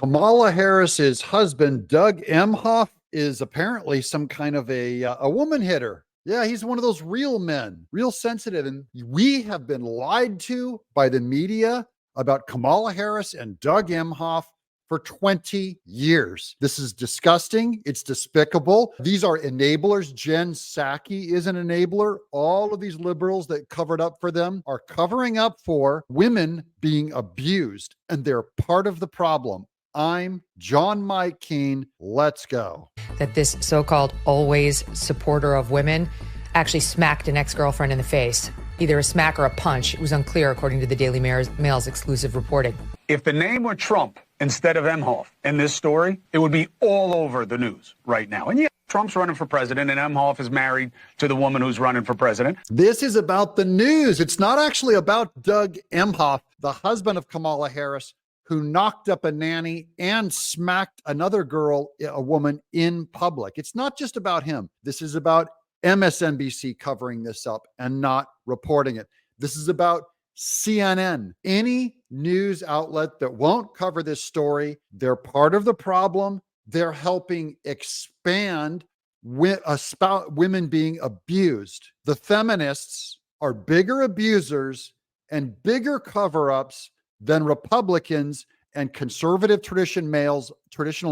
Kamala Harris's husband, Doug Emhoff, is apparently some kind of a woman hitter. Yeah, he's one of those real men, real sensitive. And we have been lied to by the media about Kamala Harris and Doug Emhoff for 20 years. This is disgusting. It's despicable. These are enablers. Jen Psaki is an enabler. All of these liberals that covered up for them are covering up for women being abused, and they're part of the problem. I'm John Mike Keene. Let's go. That this so-called always supporter of women actually smacked an ex-girlfriend in the face. Either a smack or a punch. It was unclear, according to the Daily Mail's exclusive reporting. If the name were Trump instead of Emhoff in this story, it would be all over the news right now. And yeah, Trump's running for president and Emhoff is married to the woman who's running for president. This is about the news. It's not actually about Doug Emhoff, the husband of Kamala Harris, who knocked up a nanny and smacked another girl, a woman, in public. It's not just about him. This is about MSNBC covering this up and not reporting it. This is about CNN. Any news outlet that won't cover this story, they're part of the problem. They're helping expand women being abused. The feminists are bigger abusers and bigger cover-ups than Republicans and conservative traditional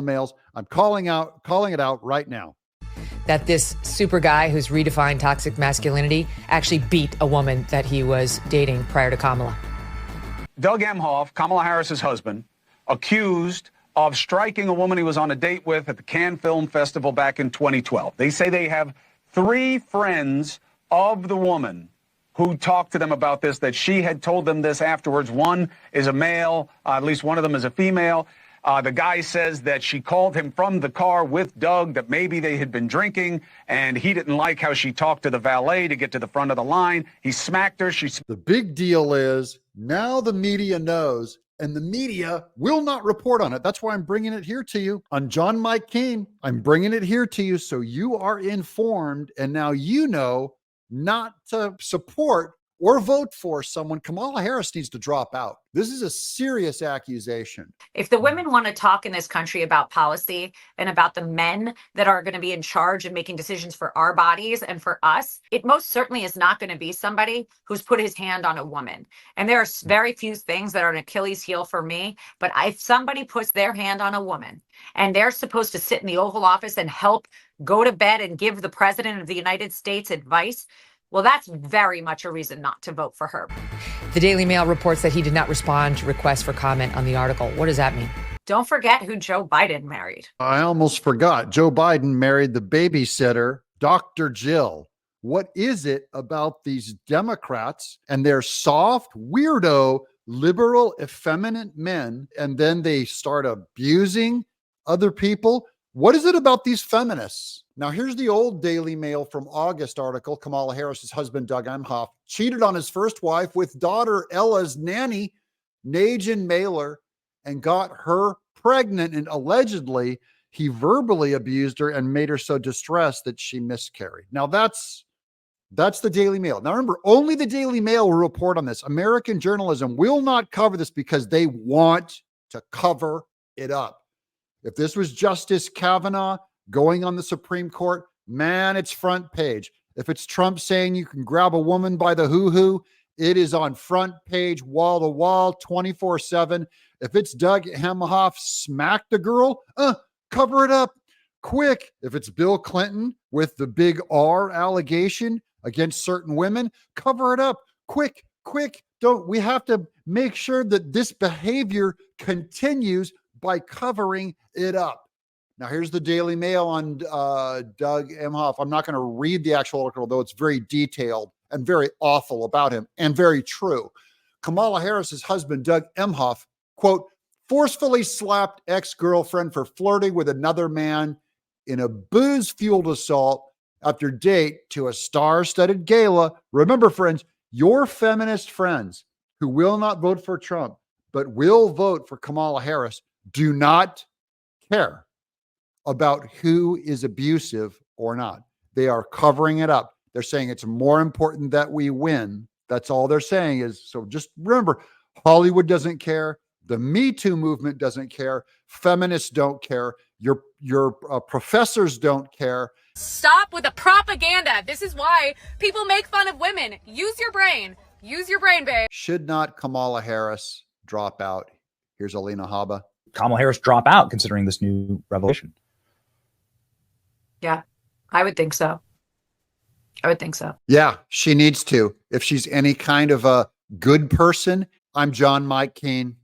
males. I'm calling it out right now. That this super guy who's redefined toxic masculinity actually beat a woman that he was dating prior to Kamala. Doug Emhoff, Kamala Harris's husband, accused of striking a woman he was on a date with at the Cannes Film Festival back in 2012. They say they have 3 friends of the woman who talked to them about this, that she had told them this afterwards. One is a male, at least one of them is a female. The guy says that she called him from the car with Doug, that maybe they had been drinking, and he didn't like how she talked to the valet to get to the front of the line. He smacked her. The big deal is now the media knows, and the media will not report on it. That's why I'm bringing it here to you on John Mike Keene. I'm bringing it here to you so you are informed, and now you know not to support or vote for someone. Kamala Harris needs to drop out. This is a serious accusation. If the women want to talk in this country about policy and about the men that are going to be in charge and making decisions for our bodies and for us, it most certainly is not going to be somebody who's put his hand on a woman. And there are very few things that are an Achilles heel for me. But if somebody puts their hand on a woman and they're supposed to sit in the Oval Office and help go to bed and give the president of the United States advice, well, that's very much a reason not to vote for her. The Daily Mail reports that he did not respond to requests for comment on the article. What does that mean? Don't forget who Joe Biden married. I almost forgot. Joe Biden married the babysitter, Dr. Jill. What is it about these Democrats and their soft, weirdo, liberal, effeminate men, and then they start abusing other people? What is it about these feminists? Now, here's the old Daily Mail from August article. Kamala Harris's husband, Doug Emhoff, cheated on his first wife with daughter Ella's nanny, Najan Mailer, and got her pregnant. And allegedly, he verbally abused her and made her so distressed that she miscarried. Now, that's the Daily Mail. Now, remember, only the Daily Mail will report on this. American journalism will not cover this because they want to cover it up. If this was Justice Kavanaugh going on the Supreme Court, man, it's front page. If it's Trump saying you can grab a woman by the hoo-hoo, it is on front page, wall to wall, 24/7. If it's Doug Emhoff smacked a girl, cover it up quick. If it's Bill Clinton with the big R allegation against certain women, cover it up quick. We have to make sure that this behavior continues by covering it up. Now, here's the Daily Mail on Doug Emhoff. I'm not going to read the actual article, though it's very detailed and very awful about him and very true. Kamala Harris's husband, Doug Emhoff, quote, forcefully slapped ex-girlfriend for flirting with another man in a booze-fueled assault after date to a star-studded gala. Remember, friends, your feminist friends who will not vote for Trump but will vote for Kamala Harris do not care about who is abusive or not. They are covering it up. They're saying it's more important that we win. That's all they're saying is, so just remember, Hollywood doesn't care. The Me Too movement doesn't care. Feminists don't care. Your professors don't care. Stop with the propaganda. This is why people make fun of women. Use your brain. Use your brain, babe. Should not Kamala Harris drop out? Here's Alina Habba. Kamala Harris drop out considering this new revelation? Yeah, I would think so. I would think so. Yeah, she needs to. If she's any kind of a good person. I'm John Mike Keene.